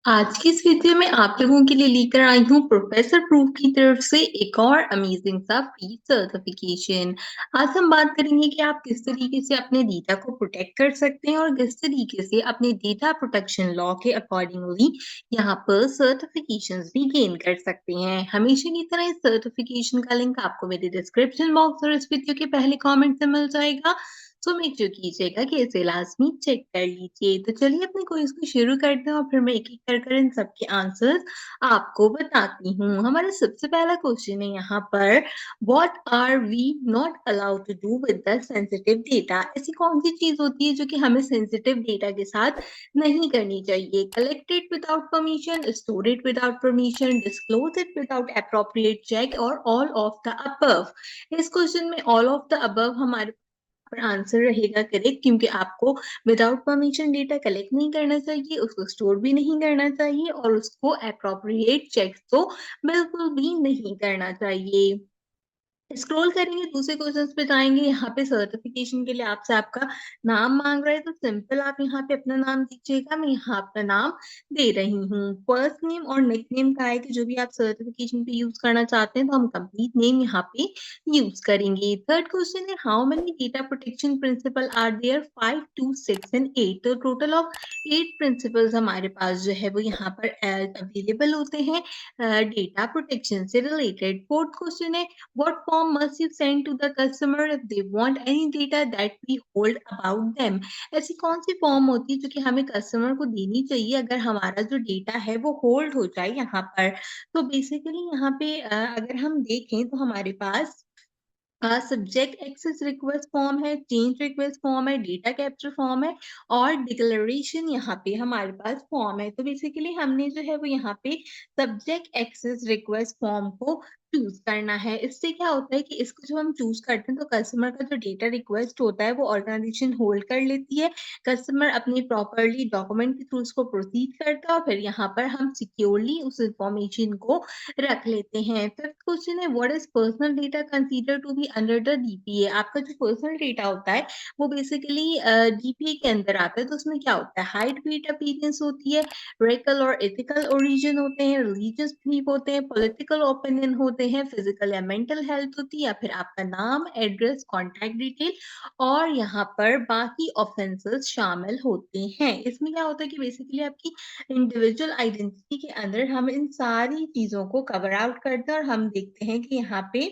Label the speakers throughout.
Speaker 1: आज की इस वीडियो में आप लोगों के लिए लेकर आई हूँ प्रोफेसर प्रूफ की तरफ से एक और अमेजिंग सा फ्री सर्टिफिकेशन। आज हम बात करेंगे कि आप किस तरीके से अपने डेटा को प्रोटेक्ट कर सकते हैं और किस तरीके से अपने डेटा प्रोटेक्शन लॉ के अकॉर्डिंगली यहाँ पर सर्टिफिकेशंस भी गेन कर सकते हैं। हमेशा की तरह इस सर्टिफिकेशन का लिंक आपको मेरे डिस्क्रिप्शन बॉक्स और इस वीडियो के पहले कॉमेंट से मिल जाएगा। सो मेक श्योर कीजिएगा कि इसे लाज़मी चेक कर लीजिए। तो चलिए अपने क्विज़ को शुरू करते हैं और फिर मैं एक-एक कर इन सबके आंसर्स आपको बताती हूँ। हमारा सबसे पहला क्वेश्चन है यहाँ पर, what are we not allowed to do with the sensitive data? ऐसी कौन-सी चीज़ होती है जो कि हमें सेंसिटिव डेटा के साथ नहीं करनी चाहिए? Collect it without permission, store it without permission, disclose it without appropriate check और ऑल ऑफ द अबव। इस क्वेश्चन में ऑल ऑफ द अबव हमारे पर आंसर रहेगा करेक्ट, क्योंकि आपको विदाउट परमिशन डेटा कलेक्ट नहीं करना चाहिए, उसको स्टोर भी नहीं करना चाहिए और उसको एप्रोप्रिएट चेक तो बिल्कुल भी नहीं करना चाहिए। स्क्रॉल करेंगे, दूसरे क्वेश्चंस पे जाएँगे। यहाँ पे सर्टिफिकेशन के लिए आपसे आपका नाम माँग रहा है, तो सिंपल आप यहाँ पे अपना नाम दीजिएगा। मैं यहाँ अपना नाम दे रही हूँ। फर्स्ट नेम और निकनेम का है कि जो भी आप सर्टिफिकेशन पे यूज़ करना चाहते हैं, तो हम कंप्लीट नेम यहाँ पे यूज़ करेंगे। थर्ड क्वेश्चन है, how many data protection principle are there? 5, 2, 6 and 8। तो टोटल ऑफ 8 प्रिंसिपल्स हमारे पास जो है वो यहाँ पर अवेलेबल होते हैं डेटा प्रोटेक्शन से रिलेटेड। फोर्थ क्वेश्चन है, what form must you send to the customer if they want any data that we hold about them? ऐसी कौन सी फॉर्म होती है जो कि हमें कस्टमर को देनी चाहिए अगर हमारा जो डेटा है वो होल्ड हो जाए यहाँ पर? तो बेसिकली यहाँ पे अगर हम देखें तो हमारे पास सब्जेक्ट एक्सेस रिक्वेस्ट फॉर्म है, चेंज रिक्वेस्ट फॉर्म है, डेटा कैप्चर फॉर्म है और डिक्लेरेशन यहाँ पे हमारे पास फॉर्म है। तो बेसिकली हमने जो है वो यहाँ पे सब्जेक्ट एक्सेस रिक्वेस्ट फॉर्म को चूज़ करना है। इससे क्या होता है कि इसको जब हम चूज़ करते हैं तो कस्टमर का जो डेटा रिक्वेस्ट होता है वो ऑर्गेनाइजेशन होल्ड कर लेती है। कस्टमर अपनी प्रॉपर्ली डॉक्यूमेंट के थ्रू उसको प्रोसीड करता है और फिर यहाँ पर हम सिक्योरली उस इन्फॉर्मेशन को रख लेते हैं। फिफ्थ क्वेश्चन है, what is personal data considered to be under the DPA? आपका जो पर्सनल डेटा होता है वो बेसिकली डीपीए के अंदर आता है। तो उसमें क्या होता है, हाइट, वेट, अपीयरेंस होती है, रेकल और एथिकल ओरिजिन होते हैं, रिलीजियस बिलीफ होते हैं, पॉलिटिकल ओपिनियन होते हैं, फिजिकल या मेंटल हेल्थ होती है, या फिर आपका नाम, एड्रेस, कॉन्टैक्ट डिटेल और यहाँ पर बाकी ऑफेंसेस शामिल होते हैं। इसमें क्या होता है कि बेसिकली आपकी इंडिविजुअल आइडेंटिटी के अंदर हम इन सारी चीज़ों को कवर आउट करते हैं और हम देखते हैं कि यहाँ पे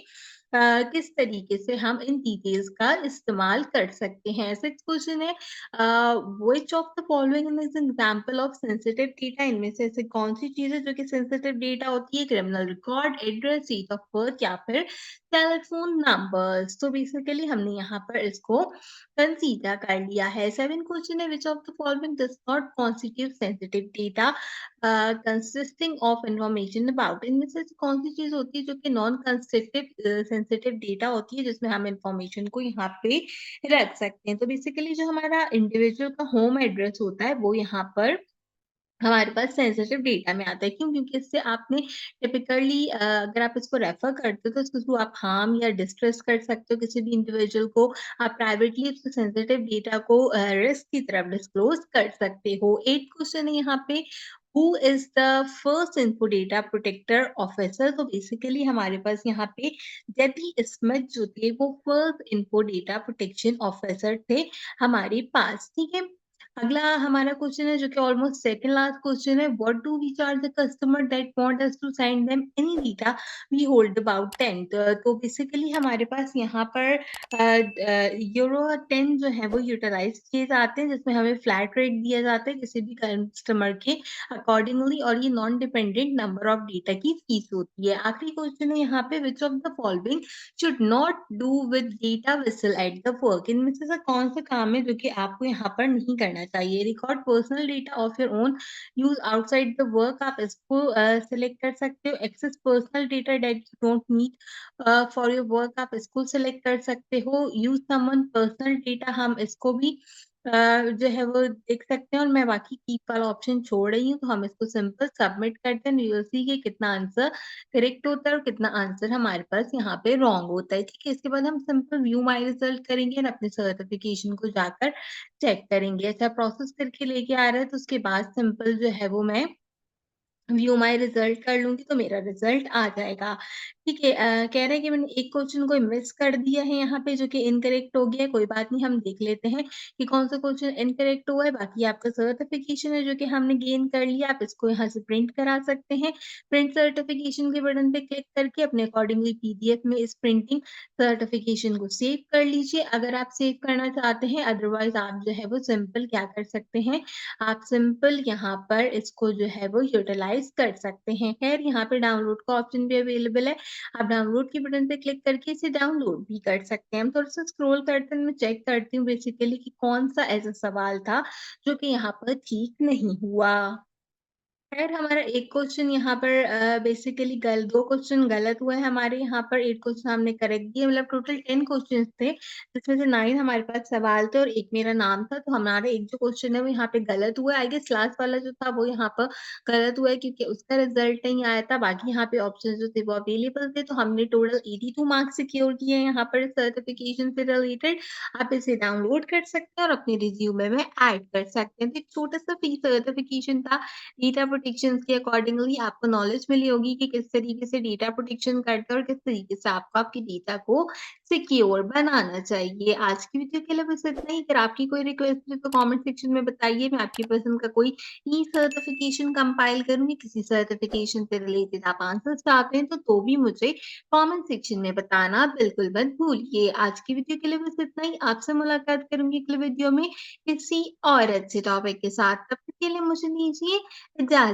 Speaker 1: किस तरीके से हम इन डिटेल्स का इस्तेमाल कर सकते हैं। सिक्स्थ क्वेश्चन है, which of the following is example of sensitive data? इनमें से ऐसी कौन-सी चीज़ है जो कि सेंसिटिव डेटा होती है? Criminal record, address, date of birth या फिर टेलीफोन नंबर्स। तो बेसिकली हमने यहाँ पर इसको कंसीडर कर लिया है। सेवेंथ क्वेश्चन है, which of the following does not constitute sensitive data consisting of information about? इनमें से कौन सी चीज़ होती है जो कि नॉन कंस्टिट्यूटिव सेंसिटिव डेटा होती है जिसमें हम इन्फॉर्मेशन को यहाँ पे रख सकते हैं? तो बेसिकली जो हमारा इंडिविजुअल का होम एड्रेस होता है वो यहाँ पर हमारे पास सेंसिटिव डेटा में आता है। क्यों? क्योंकि इससे आपने टिपिकली अगर आप इसको रेफर करते हो तो इसके थ्रू आप हार्म या डिस्ट्रेस कर सकते हो किसी भी इंडिविजुअल को। आप प्राइवेटली उसके सेंसिटिव डेटा को रिस्क की तरफ डिस्क्लोज कर सकते हो। 8th क्वेश्चन है यहाँ पे, who is the first info data protector officer? तो बेसिकली हमारे पास यहाँ पे जेडी स्मिथ जो थे वो first info data protection officer थे हमारे पास। ठीक है, अगला हमारा क्वेश्चन है जो कि ऑलमोस्ट सेकंड लास्ट क्वेश्चन है, what do we charge the customer that want us to send them any data we hold about 10? तो बेसिकली हमारे पास यहाँ पर यूरो 10 जो है वो यूटिलाइज किए जाते हैं जिसमें हमें फ्लैट रेट दिया जाता है किसी भी कस्टमर के अकॉर्डिंगली और ये non dependent number of data की फीस होती है। आखिरी क्वेश्चन है यहाँ पे, which of the following should not do with data vessel at the work? इनमें से ऐसा कौन सा काम है जो कि आपको यहाँ पर नहीं करना चाहिए? Record personal data of your own use outside the work, आप इसको सिलेक्ट कर सकते हो। Access personal data that you don't need for your work, आप इसको सिलेक्ट कर सकते हो। यूज समवन पर्सनल डेटा, हम इसको भी जो है वो देख सकते हैं और मैं बाकी कीप वाला ऑप्शन छोड़ रही हूँ, तो हम इसको सिंपल सबमिट करते हैं। यू विल सी कि कितना आंसर करेक्ट होता है और कितना आंसर हमारे पास यहाँ पे रॉन्ग होता है। ठीक है, इसके बाद हम सिंपल व्यू माय रिजल्ट करेंगे और अपने सर्टिफिकेशन को जाकर चेक करेंगे। ऐसा प्रोसेस करके लेके आ रहा है तो उसके बाद सिंपल जो है वो मैं व्यू माय रिज़ल्ट कर लूँगी तो मेरा रिज़ल्ट आ जाएगा। ठीक है कह रहे हैं कि मैंने एक क्वेश्चन को मिस कर दिया है यहाँ पे जो कि इनकरेक्ट हो गया है, कोई बात नहीं हम देख लेते हैं कि कौन-सा क्वेश्चन इनकरेक्ट हुआ है, बाकी आपका सर्टिफ़िकेशन है जो कि हमने गेन कर लिया, आप इसको यहाँ से प्रिंट करा सकते हैं। प्रिंट सर्टिफ़िकेशन के बटन पे क्लिक करके अपने अकॉर्डिंगली पीडीएफ में इस प्रिंटिंग सर्टिफ़िकेशन को सेव कर लीजिए, अगर आप सेव करना चाहते हैं, अदरवाइज़ आप जो है वो सिंपल क्या कर सकते हैं आप सिंपल यहाँ पर इसको जो है वो यूटिलाइज़ कर सकते हैं। ख़ैर यहाँ पे डाउनलोड का ऑप्शन भी अवेलेबल है। आप डाउनलोड के बटन पे क्लिक करके इसे डाउनलोड भी कर सकते हैं। हम थोड़ा-सा स्क्रॉल करते हैं, मैं चेक करती हूँ बेसिकली कि कौन-सा ऐसा सवाल था जो कि यहाँ पर ठीक नहीं हुआ। खैर हमारा एक क्वेश्चन यहाँ पर बेसिकली 2 क्वेश्चन गलत हुए हैं हमारे यहाँ पर, 1 क्वेश्चन हमने करेक्ट दिए मतलब टोटल 10 क्वेश्चन्स थे, जिसमें से 9 हमारे पास सवाल थे और 1 मेरा नाम था, तो हमारा एक जो क्वेश्चन है वो यहाँ पे गलत हुआ है। आई गेस लास्ट वाला जो था वो यहाँ पर गलत हुआ है क्योंकि उसका रिज़ल्ट नहीं आया था, बाकी यहाँ पे ऑप्शंस जो थे वो अवेलेबल थे, तो हमने टोटल 82 मार्क्स सिक्योर किए हैं यहाँ पर सर्टिफिकेशन से रिलेटेड। आप इसे डाउनलोड कर सकते हैं और अपने रिज़्यूमे में ऐड कर सकते हैं। तो एक छोटा-सा फ्री सर्टिफिकेशन था डेटा प्रोटेक्शंस के अकॉर्डिंगली आपको नॉलेज मिली होगी कि किस तरीके से डेटा प्रोटेक्शन करते हैं और किस तरीके से आपको आपके डेटा को सिक्योर बनाना चाहिए। आज की वीडियो के लिए बस इतना ही। अगर आपकी कोई रिक्वेस्ट है तो कमेंट सेक्शन में बताइए, मैं आपकी पसंद का कोई ई सर्टिफिकेशन कंपाइल करूँगी। किसी सर्टिफिकेशन से रिलेटेड आप आंसर्स चाहते हैं तो भी मुझे कमेंट सेक्शन में बताना बिल्कुल मत भूलिए। आज की वीडियो के लिए बस इतना ही। आपसे मुलाकात करूँगी अगले वीडियो में किसी और अच्छे टॉपिक के साथ। तब तक के लिए मुझे दीजिए इजाज़त।